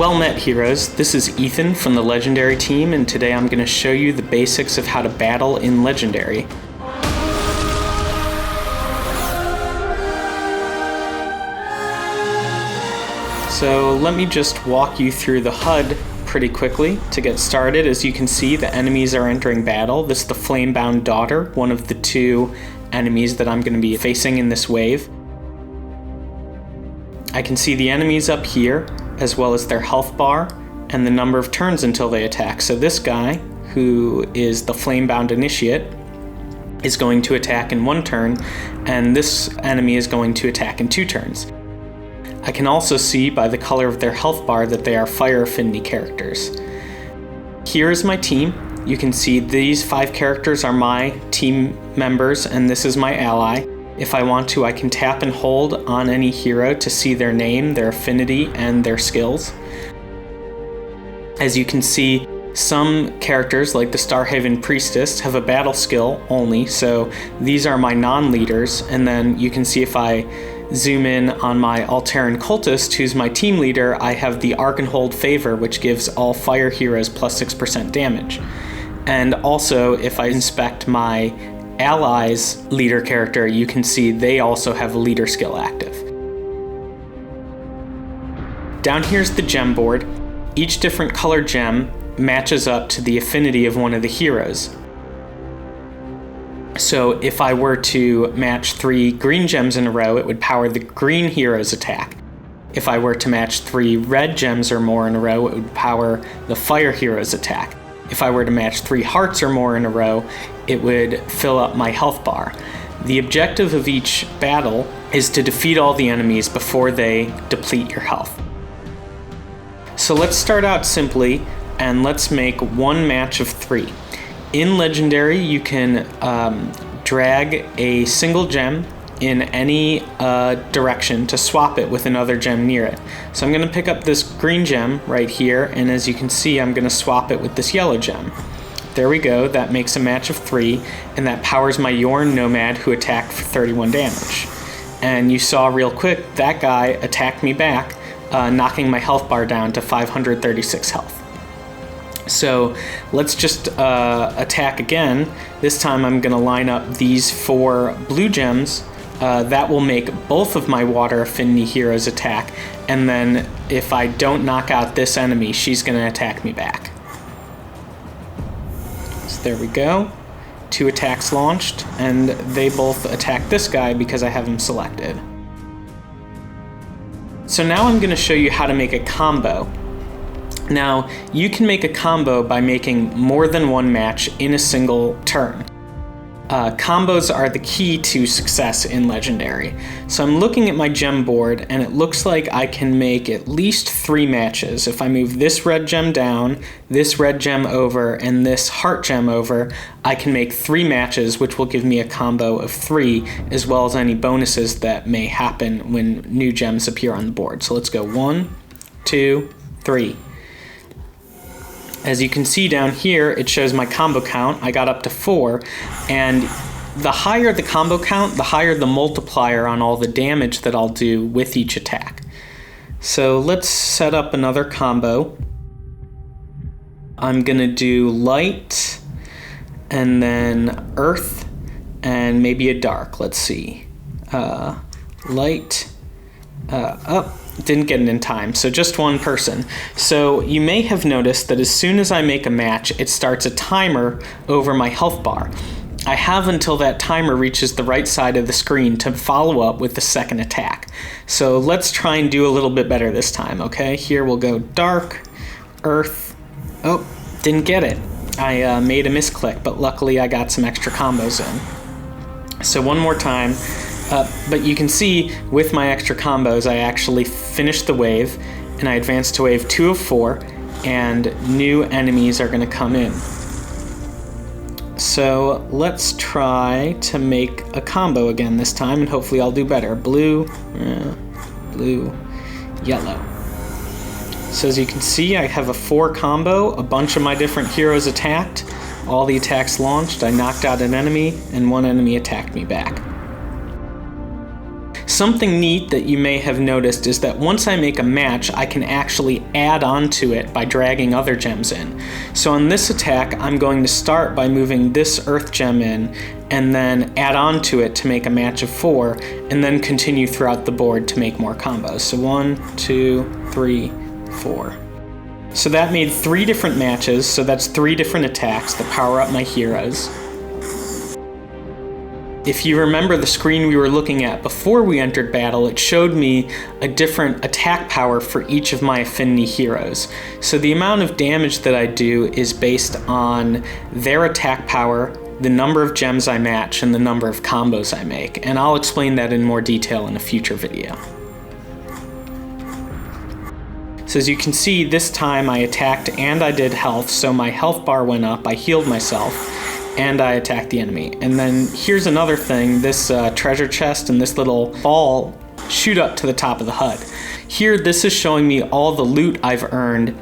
Well met, heroes. This is Ethan from the Legendary team, and today I'm going to show you the basics of how to battle in Legendary. So let me just walk you through the HUD pretty quickly to get started. As you can see, the enemies are entering battle. This is the Flamebound Daughter, one of the two enemies that I'm going to be facing in this wave. I can see the enemies up here, as well as their health bar and the number of turns until they attack. So this guy, who is the Flamebound Initiate, is going to attack in 1 turn, and this enemy is going to attack in 2 turns. I can also see by the color of their health bar that they are Fire Affinity characters. Here is my team. You can see these 5 characters are my team members, and this is my ally. If I want to, I can tap and hold on any hero to see their name, their affinity, and their skills. As you can see, some characters, like the Starhaven Priestess, have a battle skill only, so these are my non-leaders. And then you can see if I zoom in on my Alteran Cultist, who's my team leader, I have the Archenhold Favor, which gives all fire heroes plus 6% damage. And also, if I inspect my allies leader character, you can see they also have a leader skill active. Down here's the gem board. Each different color gem matches up to the affinity of one of the heroes. So if I were to match 3 green gems in a row, it would power the green hero's attack. If I were to match 3 red gems or more in a row, it would power the fire hero's attack. If I were to match 3 hearts or more in a row, it would fill up my health bar. The objective of each battle is to defeat all the enemies before they deplete your health. So let's start out simply, and let's make 1 match of 3. In Legendary, you can drag a single gem in any direction to swap it with another gem near it. So I'm going to pick up this green gem right here, and as you can see, I'm going to swap it with this yellow gem. There we go, that makes a match of 3, and that powers my Yorn Nomad, who attacked for 31 damage. And you saw real quick, that guy attacked me back, knocking my health bar down to 536 health. So let's just attack again. This time I'm going to line up these 4 blue gems. That will make both of my water affinity heroes attack, and then if I don't knock out this enemy, she's going to attack me back. So there we go. 2 attacks launched, and they both attack this guy because I have him selected. So now I'm going to show you how to make a combo. Now, you can make a combo by making more than 1 match in a single turn. Combos are the key to success in Legendary. So I'm looking at my gem board, and it looks like I can make at least 3 matches. If I move this red gem down, this red gem over, and this heart gem over, I can make 3 matches, which will give me a combo of 3, as well as any bonuses that may happen when new gems appear on the board. So let's go 1, 2, 3. As you can see down here, it shows my combo count. I got up to 4, and the higher the combo count, the higher the multiplier on all the damage that I'll do with each attack. So let's set up another combo. I'm gonna do light, and then earth, and maybe a dark. Let's see. Light, didn't get it in time, so just 1 person. So you may have noticed that as soon as I make a match, it starts a timer over my health bar. I have until that timer reaches the right side of the screen to follow up with the second attack. So let's try and do a little bit better this time, okay? Here we'll go dark, earth. Oh, didn't get it. I made a misclick, but luckily I got some extra combos in. So 1 more time. But you can see with my extra combos, I actually finished the wave, and I advanced to wave 2 of 4, and new enemies are going to come in. So let's try to make a combo again this time, and hopefully I'll do better. Blue, blue, yellow. So as you can see, I have a 4 combo, a bunch of my different heroes attacked, all the attacks launched, I knocked out an enemy, and 1 enemy attacked me back. Something neat that you may have noticed is that once I make a match, I can actually add on to it by dragging other gems in. So on this attack, I'm going to start by moving this earth gem in, and then add on to it to make a match of 4, and then continue throughout the board to make more combos. So 1, 2, 3, 4. So that made 3 different matches, so that's 3 different attacks that power up my heroes. If you remember the screen we were looking at before we entered battle, it showed me a different attack power for each of my affinity heroes. So the amount of damage that I do is based on their attack power, the number of gems I match, and the number of combos I make. And I'll explain that in more detail in a future video. So as you can see, this time I attacked and I did health, so my health bar went up, I healed myself, and I attacked the enemy. And then here's another thing, this treasure chest and this little ball shoot up to the top of the HUD. Here, this is showing me all the loot I've earned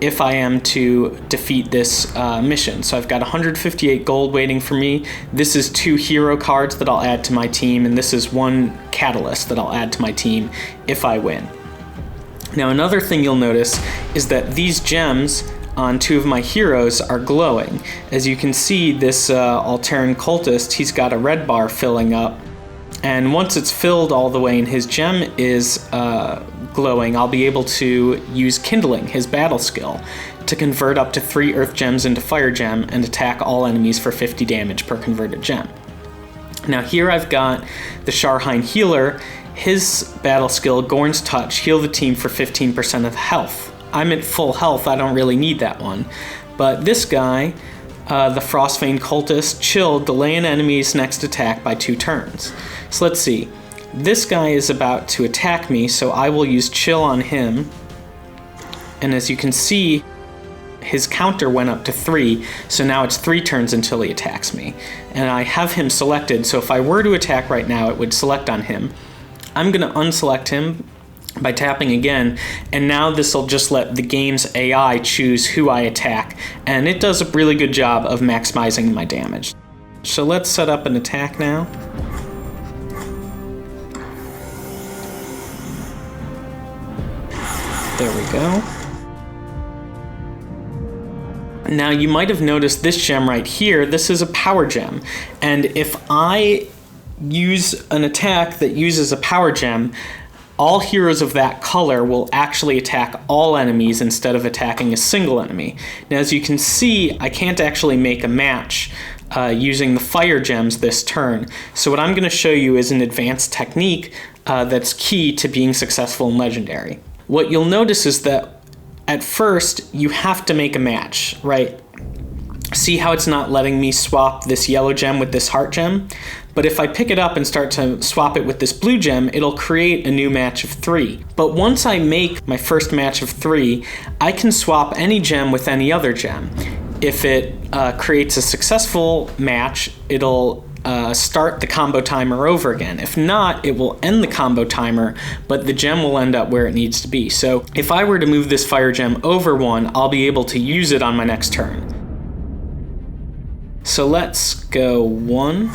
if I am to defeat this mission. So I've got 158 gold waiting for me. This is 2 hero cards that I'll add to my team, and this is 1 catalyst that I'll add to my team if I win. Now another thing you'll notice is that these gems on 2 of my heroes are glowing. As you can see, this Alteran Cultist, he's got a red bar filling up, and once it's filled all the way and his gem is glowing, I'll be able to use Kindling, his battle skill, to convert up to 3 earth gems into fire gem and attack all enemies for 50 damage per converted gem. Now here I've got the Sharhain Healer. His battle skill, Gorn's Touch, heal the team for 15% of health. I'm at full health, I don't really need that one. But this guy, the Frostvein Cultist, Chill, delay an enemy's next attack by 2 turns. So let's see. This guy is about to attack me, so I will use Chill on him. And as you can see, his counter went up to 3, so now it's 3 turns until he attacks me. And I have him selected, so if I were to attack right now, it would select on him. I'm going to unselect him by tapping again, and now this will just let the game's AI choose who I attack, and it does a really good job of maximizing my damage. So let's set up an attack now. There we go. Now you might have noticed this gem right here. This is a power gem, and if I use an attack that uses a power gem, all heroes of that color will actually attack all enemies instead of attacking a single enemy. Now as you can see, I can't actually make a match using the fire gems this turn. So what I'm going to show you is an advanced technique that's key to being successful in Legendary. What you'll notice is that at first you have to make a match, right? See how it's not letting me swap this yellow gem with this heart gem? But if I pick it up and start to swap it with this blue gem, it'll create a new match of 3. But once I make my first match of 3, I can swap any gem with any other gem. If it creates a successful match, it'll start the combo timer over again. If not, it will end the combo timer, but the gem will end up where it needs to be. So if I were to move this fire gem over 1, I'll be able to use it on my next turn. So let's go 1.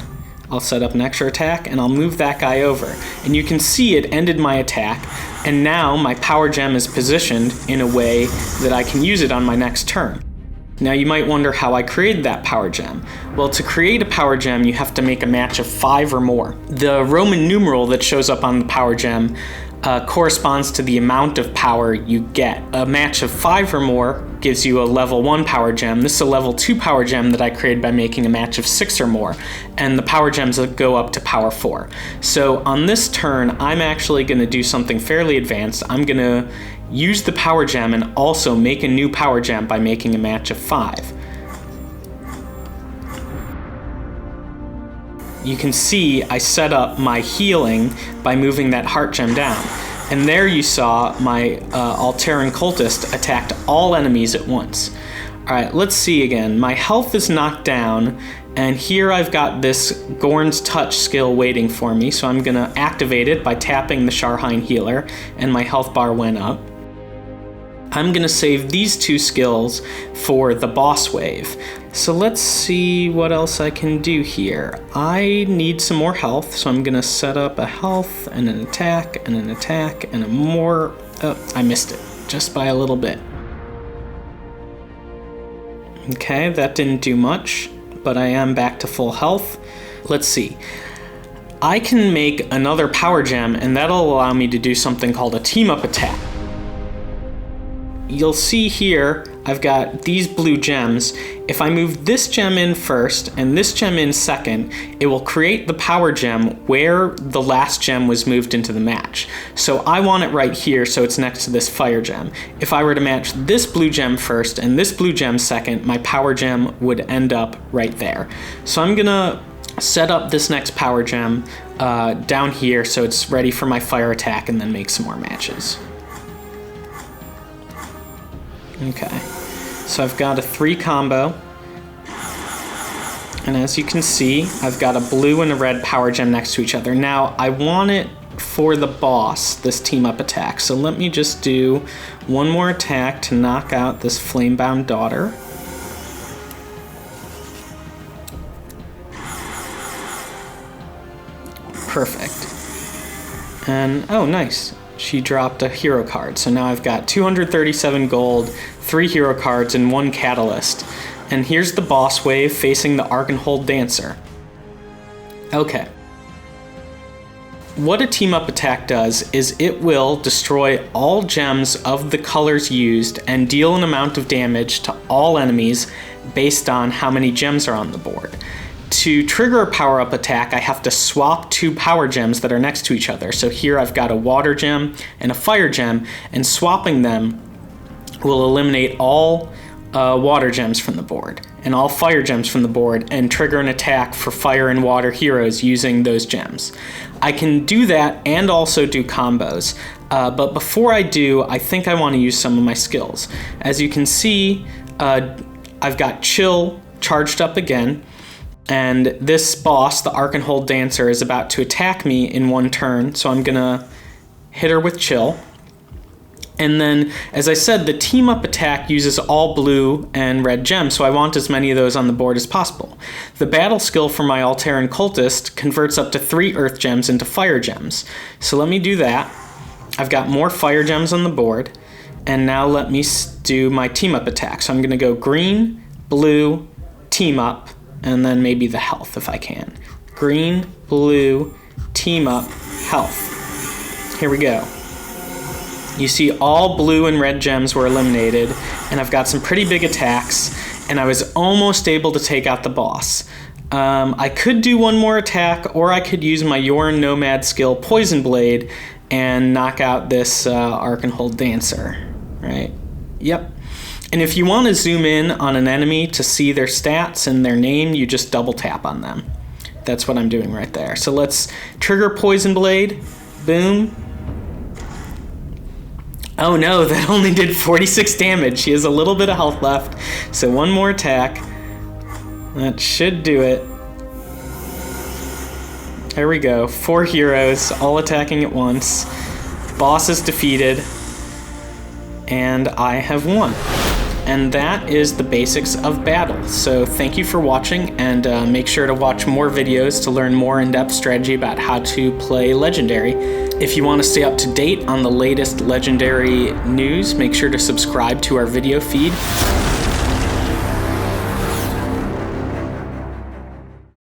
I'll set up an extra attack, and I'll move that guy over. And you can see it ended my attack, and now my power gem is positioned in a way that I can use it on my next turn. Now you might wonder how I created that power gem. Well, to create a power gem, you have to make a match of 5 or more. The Roman numeral that shows up on the power gem corresponds to the amount of power you get. A match of 5 or more gives you a level 1 power gem. This is a level 2 power gem that I created by making a match of 6 or more, and the power gems go up to power 4. So on this turn, I'm actually going to do something fairly advanced. I'm going to use the power gem and also make a new power gem by making a match of 5. You can see I set up my healing by moving that heart gem down. And there you saw my Alteran Cultist attacked all enemies at once. Alright, let's see again. My health is knocked down, and here I've got this Gorn's Touch skill waiting for me, so I'm going to activate it by tapping the Sharhain Healer, and my health bar went up. I'm going to save these 2 skills for the boss wave. So let's see what else I can do here. I need some more health, so I'm gonna set up a health and an attack and an attack and a more... Oh, I missed it, just by a little bit. Okay, that didn't do much, but I am back to full health. Let's see. I can make another power gem, and that'll allow me to do something called a team-up attack. You'll see here, I've got these blue gems. If I move this gem in first and this gem in second, it will create the power gem where the last gem was moved into the match. So I want it right here, so it's next to this fire gem. If I were to match this blue gem first and this blue gem second, my power gem would end up right there. So I'm gonna set up this next power gem down here so it's ready for my fire attack, and then make some more matches. Okay, so I've got a 3 combo, and as you can see, I've got a blue and a red power gem next to each other. Now, I want it for the boss, this team-up attack, so let me just do one more attack to knock out this Flamebound Daughter. Perfect. And, oh, nice. She dropped a hero card, so now I've got 237 gold, 3 hero cards, and 1 catalyst. And here's the boss wave facing the Arkenhold Dancer. Okay. What a team-up attack does is it will destroy all gems of the colors used and deal an amount of damage to all enemies based on how many gems are on the board. To trigger a power-up attack, I have to swap 2 power gems that are next to each other. So here I've got a water gem and a fire gem, and swapping them will eliminate all water gems from the board and all fire gems from the board and trigger an attack for fire and water heroes using those gems. I can do that and also do combos, but before I do, I think I want to use some of my skills. As you can see, I've got Chill charged up again, and this boss, the Arkenhold Dancer, is about to attack me in 1 turn, so I'm gonna hit her with Chill. And then, as I said, the team-up attack uses all blue and red gems, so I want as many of those on the board as possible. The battle skill for my Altarian Cultist converts up to 3 earth gems into fire gems. So let me do that. I've got more fire gems on the board, and now let me do my team-up attack. So I'm gonna go green, blue, team-up, and then maybe the health if I can. Green, blue, team up, health. Here we go. You see all blue and red gems were eliminated, and I've got some pretty big attacks, and I was almost able to take out the boss. I could do one more attack, or I could use my Yorn Nomad skill Poison Blade and knock out this Arkenhold Dancer, right? Yep. And if you want to zoom in on an enemy to see their stats and their name, you just double tap on them. That's what I'm doing right there. So let's trigger Poison Blade. Boom. Oh no, that only did 46 damage. She has a little bit of health left. So one more attack. That should do it. There we go. 4 heroes, all attacking at once. Boss is defeated. And I have won. And that is the basics of battle. So thank you for watching, and make sure to watch more videos to learn more in-depth strategy about how to play Legendary. If you want to stay up to date on the latest Legendary news, make sure to subscribe to our video feed.